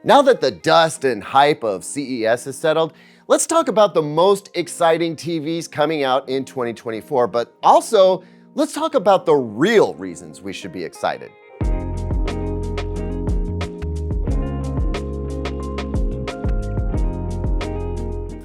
Now that the dust and hype of CES has settled, let's talk about the most exciting TVs coming out in 2024, but also let's talk about the real reasons we should be excited.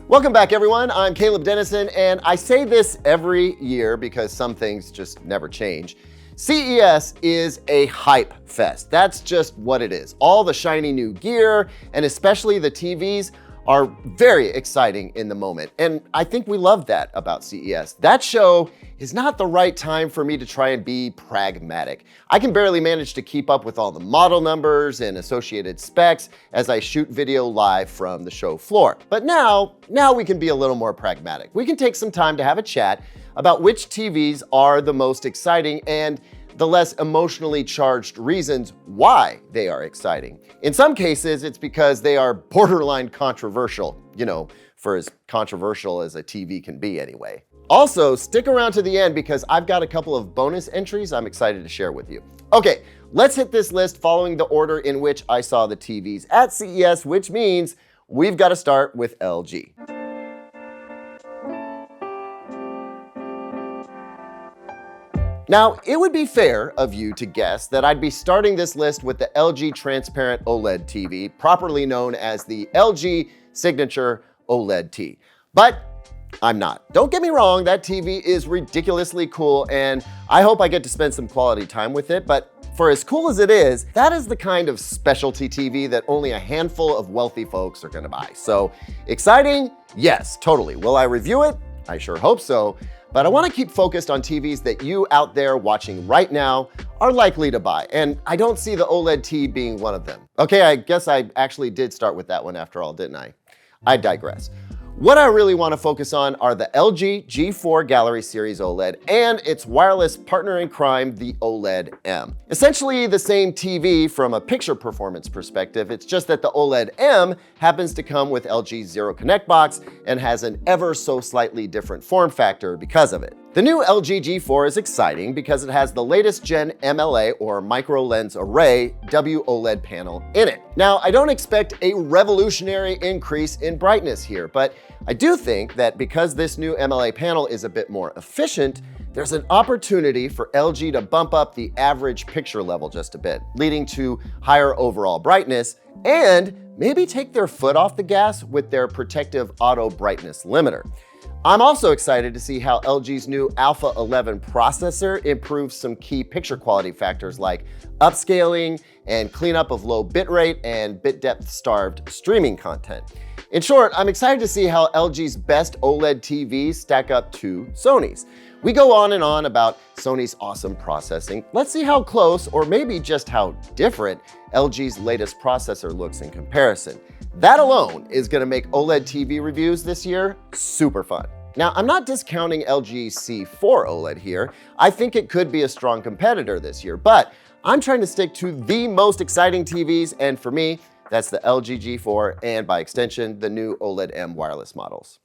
Welcome back, everyone. I'm Caleb Dennison, and I say this every year because some things just never change. CES is a hype fest. That's just what it is. All the shiny new gear, and especially the TVs, are very exciting in the moment. And I think we love that about CES. That show is not the right time for me to try and be pragmatic. I can barely manage to keep up with all the model numbers and associated specs as I shoot video live from the show floor. But now we can be a little more pragmatic. We can take some time to have a chat about which TVs are the most exciting and the less emotionally charged reasons why they are exciting. In some cases, it's because they are borderline controversial, for as controversial as a TV can be anyway. Also, stick around to the end because I've got a couple of bonus entries I'm excited to share with you. Okay, let's hit this list following the order in which I saw the TVs at CES, which means we've got to start with LG. Now, it would be fair of you to guess that I'd be starting this list with the LG Transparent OLED TV, properly known as the LG Signature OLED T. But I'm not. Don't get me wrong, that TV is ridiculously cool, and I hope I get to spend some quality time with it, but for as cool as it is, that is the kind of specialty TV that only a handful of wealthy folks are gonna buy. So, exciting? Yes, totally. Will I review it? I sure hope so. But I want to keep focused on TVs that you out there watching right now are likely to buy. And I don't see the OLED T being one of them. Okay, I guess I actually did start with that one after all, didn't I? I digress. What I really want to focus on are the LG G4 Gallery Series OLED and its wireless partner in crime, the OLED M. Essentially the same TV from a picture performance perspective, it's just that the OLED M happens to come with LG's Zero Connect box and has an ever so slightly different form factor because of it. The new LG G4 is exciting because it has the latest gen MLA or micro lens array WOLED panel in it. Now, I don't expect a revolutionary increase in brightness here, but I do think that because this new MLA panel is a bit more efficient, there's an opportunity for LG to bump up the average picture level just a bit, leading to higher overall brightness and maybe take their foot off the gas with their protective auto brightness limiter. I'm also excited to see how LG's new Alpha 11 processor improves some key picture quality factors like upscaling and cleanup of low bitrate and bit depth starved streaming content. In short, I'm excited to see how LG's best OLED TVs stack up to Sony's. We go on and on about Sony's awesome processing. Let's see how close, or maybe just how different, LG's latest processor looks in comparison. That alone is going to make OLED TV reviews this year super fun. Now, I'm not discounting LG's C4 OLED here. I think it could be a strong competitor this year, but I'm trying to stick to the most exciting TVs, and for me, that's the LG G4 and by extension, the new OLED M wireless models.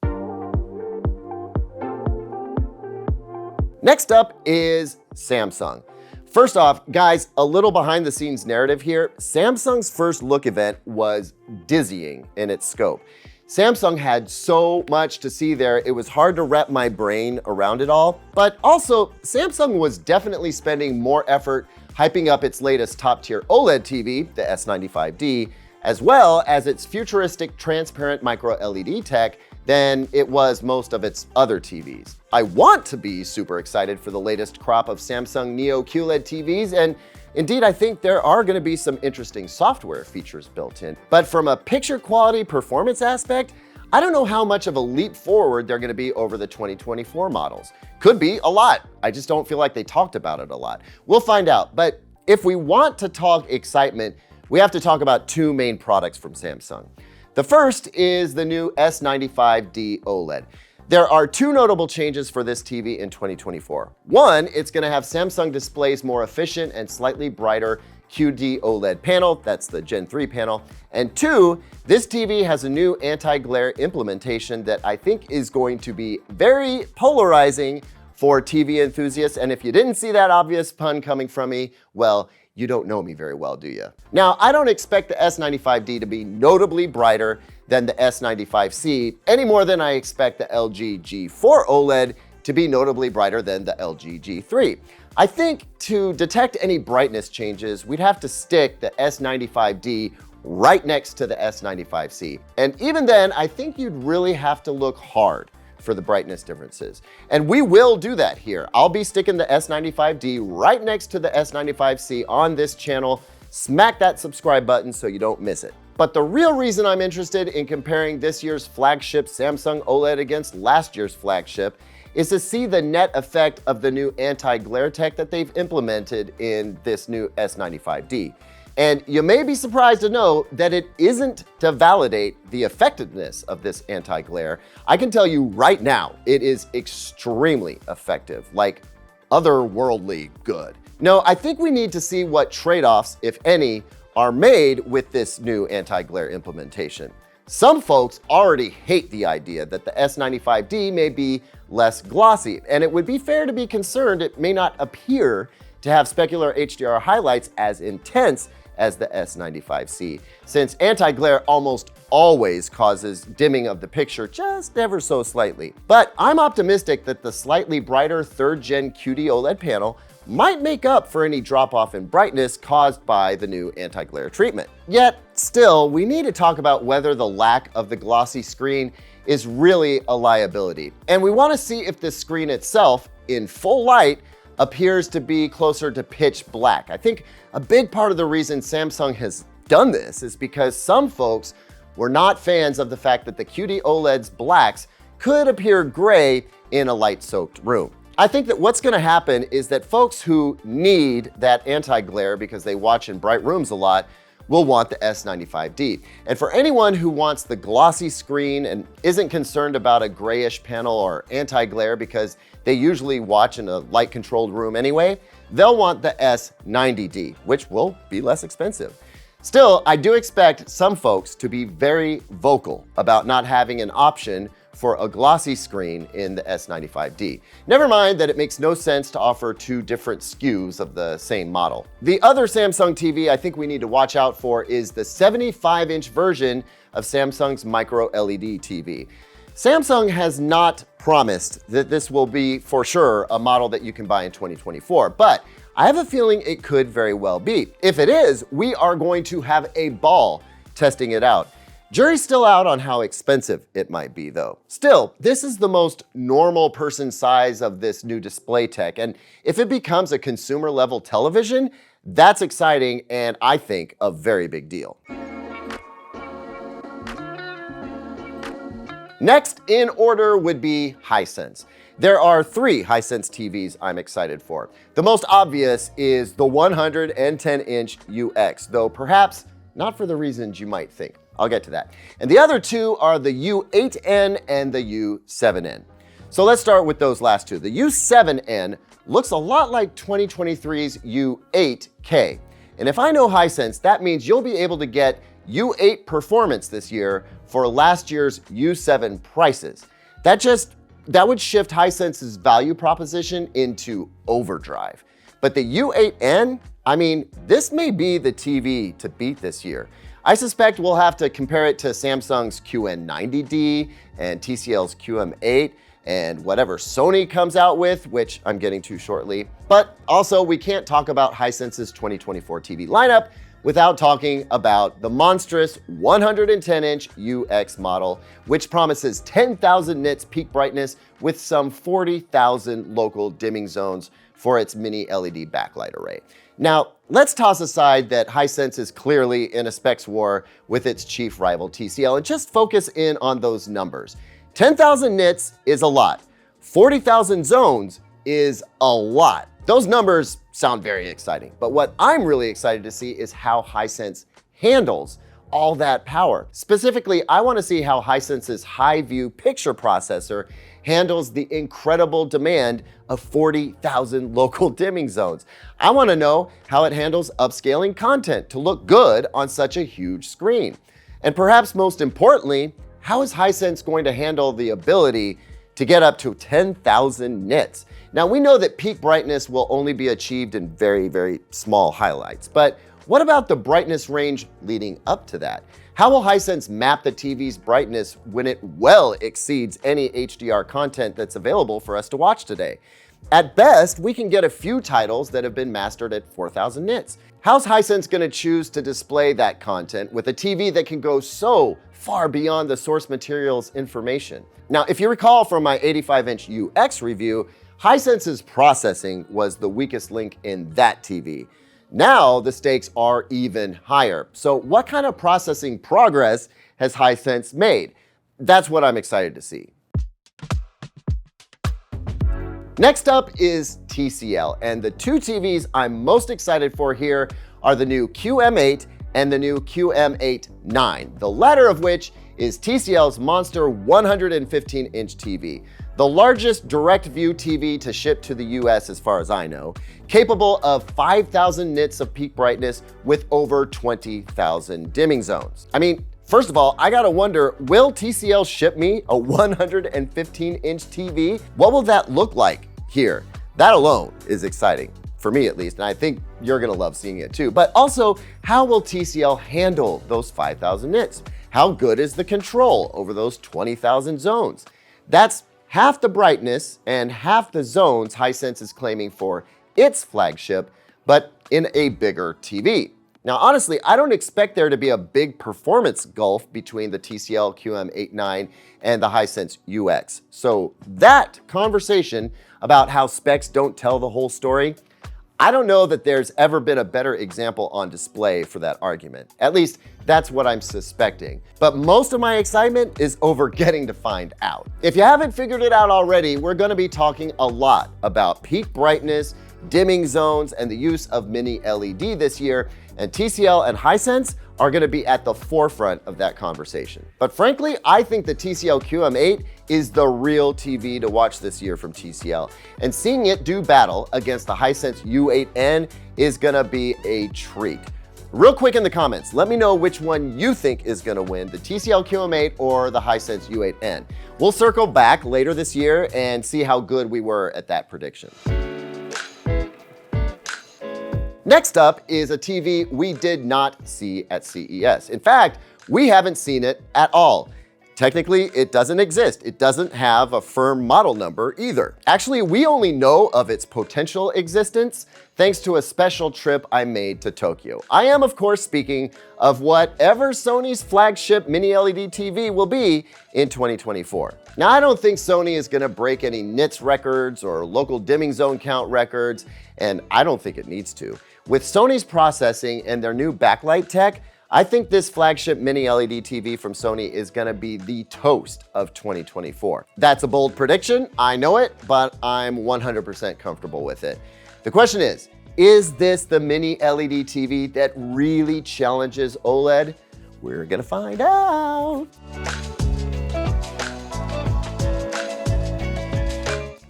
Next up is Samsung. First off, guys, a little behind the scenes narrative here. Samsung's first look event was dizzying in its scope. Samsung had so much to see there, it was hard to wrap my brain around it all. But also, Samsung was definitely spending more effort hyping up its latest top-tier OLED TV, the S95D, as well as its futuristic transparent micro LED tech than it was most of its other TVs. I want to be super excited for the latest crop of Samsung Neo QLED TVs, and indeed I think there are going to be some interesting software features built in. But from a picture quality performance aspect, I don't know how much of a leap forward they're going to be over the 2024 models. Could be a lot. I just don't feel like they talked about it a lot. We'll find out. But if we want to talk excitement, we have to talk about two main products from Samsung. The first is the new S95D OLED. There are two notable changes for this TV in 2024. One, it's going to have Samsung Display's more efficient and slightly brighter QD OLED panel, that's the Gen 3 panel. And two, this TV has a new anti-glare implementation that I think is going to be very polarizing for TV enthusiasts. And if you didn't see that obvious pun coming from me, well, you don't know me very well, do you? Now, I don't expect the S95D to be notably brighter than the S95C any more than I expect the LG G4 OLED to be notably brighter than the LG G3. I think to detect any brightness changes, we'd have to stick the S95D right next to the S95C. And even then, I think you'd really have to look hard for the brightness differences. And we will do that here. I'll be sticking the S95D right next to the S95C on this channel. Smack that subscribe button so you don't miss it. But the real reason I'm interested in comparing this year's flagship Samsung OLED against last year's flagship is to see the net effect of the new anti-glare tech that they've implemented in this new S95D. And you may be surprised to know that it isn't to validate the effectiveness of this anti-glare. I can tell you right now, it is extremely effective, like otherworldly good. No, I think we need to see what trade-offs, if any, are made with this new anti-glare implementation. Some folks already hate the idea that the S95D may be less glossy, and it would be fair to be concerned it may not appear to have specular HDR highlights as intense as the S95C, since anti-glare almost always causes dimming of the picture just ever so slightly. But I'm optimistic that the slightly brighter 3rd gen QD OLED panel might make up for any drop-off in brightness caused by the new anti-glare treatment. Yet, still, we need to talk about whether the lack of the glossy screen is really a liability. And we want to see if the screen itself, in full light, appears to be closer to pitch black. I think a big part of the reason Samsung has done this is because some folks were not fans of the fact that the QD OLED's blacks could appear gray in a light-soaked room. I think that what's going to happen is that folks who need that anti-glare because they watch in bright rooms a lot will want the S95D. And for anyone who wants the glossy screen and isn't concerned about a grayish panel or anti-glare because they usually watch in a light-controlled room anyway, they'll want the S90D, which will be less expensive. Still, I do expect some folks to be very vocal about not having an option for a glossy screen in the S95D. Never mind that it makes no sense to offer two different SKUs of the same model. The other Samsung TV I think we need to watch out for is the 75-inch version of Samsung's micro LED TV. Samsung has not promised that this will be for sure a model that you can buy in 2024, but I have a feeling it could very well be. If it is, we are going to have a ball testing it out. Jury's still out on how expensive it might be though. Still, this is the most normal person size of this new display tech, and if it becomes a consumer level television, that's exciting and I think a very big deal. Next in order would be Hisense. There are 3 Hisense TVs I'm excited for. The most obvious is the 110-inch UX, though perhaps not for the reasons you might think. I'll get to that. And the other 2 are the U8N and the U7N. So let's start with those last 2. The U7N looks a lot like 2023's U8K. And if I know Hisense, that means you'll be able to get U8 performance this year for last year's U7 prices. That would shift Hisense's value proposition into overdrive. But the U8N, I mean, this may be the TV to beat this year. I suspect we'll have to compare it to Samsung's QM90D and TCL's QM8 and whatever Sony comes out with, which I'm getting to shortly. But also, we can't talk about Hisense's 2024 TV lineup without talking about the monstrous 110-inch UX model, which promises 10,000 nits peak brightness with some 40,000 local dimming zones for its mini LED backlight array. Now, let's toss aside that Hisense is clearly in a specs war with its chief rival TCL and just focus in on those numbers. 10,000 nits is a lot. 40,000 zones is a lot. Those numbers sound very exciting, but what I'm really excited to see is how Hisense handles all that power. Specifically, I want to see how Hisense's high-view picture processor handles the incredible demand of 40,000 local dimming zones. I want to know how it handles upscaling content to look good on such a huge screen. And perhaps most importantly, how is Hisense going to handle the ability to get up to 10,000 nits? Now we know that peak brightness will only be achieved in very, very small highlights, but what about the brightness range leading up to that? How will Hisense map the TV's brightness when it well exceeds any HDR content that's available for us to watch today? At best, we can get a few titles that have been mastered at 4,000 nits. How's Hisense going to choose to display that content with a TV that can go so far beyond the source material's information? Now, if you recall from my 85-inch UX review, Hisense's processing was the weakest link in that TV. Now the stakes are even higher. So what kind of processing progress has Hisense made? That's what I'm excited to see. Next up is TCL, and the two TVs I'm most excited for here are the new QM8 and the new QM89, the latter of which is TCL's monster 115-inch TV, the largest direct view TV to ship to the US as far as I know, capable of 5,000 nits of peak brightness with over 20,000 dimming zones. I mean, first of all, I gotta wonder, will TCL ship me a 115-inch TV? What will that look like here? That alone is exciting, for me at least, and I think you're gonna love seeing it too. But also, how will TCL handle those 5,000 nits? How good is the control over those 20,000 zones? That's half the brightness and half the zones Hisense is claiming for its flagship, but in a bigger TV. Now, honestly, I don't expect there to be a big performance gulf between the TCL QM89 and the Hisense UX. So that conversation about how specs don't tell the whole story, I don't know that there's ever been a better example on display for that argument. At least that's what I'm suspecting. But most of my excitement is over getting to find out. If you haven't figured it out already, we're gonna be talking a lot about peak brightness, dimming zones, and the use of mini LED this year, and TCL and Hisense are gonna be at the forefront of that conversation. But frankly, I think the TCL QM8 is the real TV to watch this year from TCL, and seeing it do battle against the Hisense U8N is gonna be a treat. Real quick in the comments, let me know which one you think is gonna win, the TCL QM8 or the Hisense U8N. We'll circle back later this year and see how good we were at that prediction. Next up is a TV we did not see at CES. In fact, we haven't seen it at all. Technically, it doesn't exist. It doesn't have a firm model number either. Actually, we only know of its potential existence thanks to a special trip I made to Tokyo. I am, of course, speaking of whatever Sony's flagship mini LED TV will be in 2024. Now, I don't think Sony is gonna break any nits records or local dimming zone count records, and I don't think it needs to. With Sony's processing and their new backlight tech, I think this flagship mini LED TV from Sony is gonna be the toast of 2024. That's a bold prediction, I know it, but I'm 100% comfortable with it. The question is this the mini LED TV that really challenges OLED? We're gonna find out.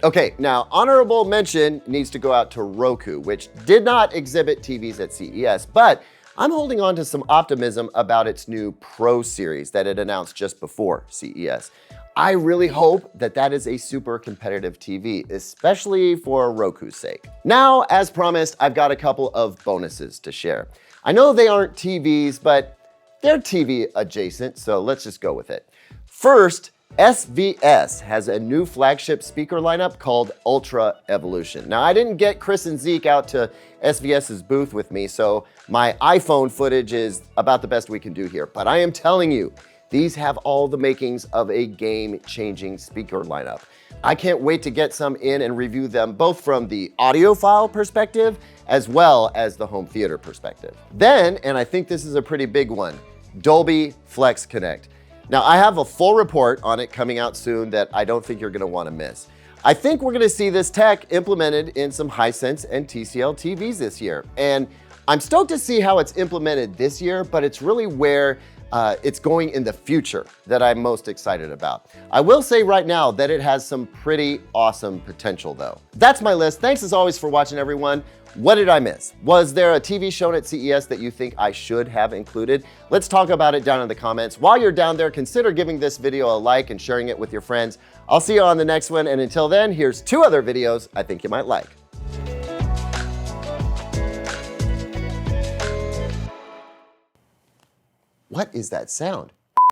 Okay, now honorable mention needs to go out to Roku, which did not exhibit TVs at CES, but I'm holding on to some optimism about its new Pro series that it announced just before CES. I really hope that that is a super competitive TV, especially for Roku's sake. Now, as promised, I've got a couple of bonuses to share. I know they aren't TVs, but they're TV adjacent, so let's just go with it. First, SVS has a new flagship speaker lineup called Ultra Evolution. Now, I didn't get Chris and Zeke out to SVS's booth with me, so my iPhone footage is about the best we can do here. But I am telling you, these have all the makings of a game-changing speaker lineup. I can't wait to get some in and review them both from the audiophile perspective as well as the home theater perspective. Then, and I think this is a pretty big one, Dolby Flex Connect. Now, I have a full report on it coming out soon that I don't think you're gonna wanna miss. I think we're gonna see this tech implemented in some Hisense and TCL TVs this year. And I'm stoked to see how it's implemented this year, but it's really where it's going in the future that I'm most excited about. I will say right now that it has some pretty awesome potential though. That's my list. Thanks as always for watching, everyone. What did I miss? Was there a TV shown at CES that you think I should have included? Let's talk about it down in the comments. While you're down there, consider giving this video a like and sharing it with your friends. I'll see you on the next one, and until then, here's 2 other videos I think you might like. What is that sound?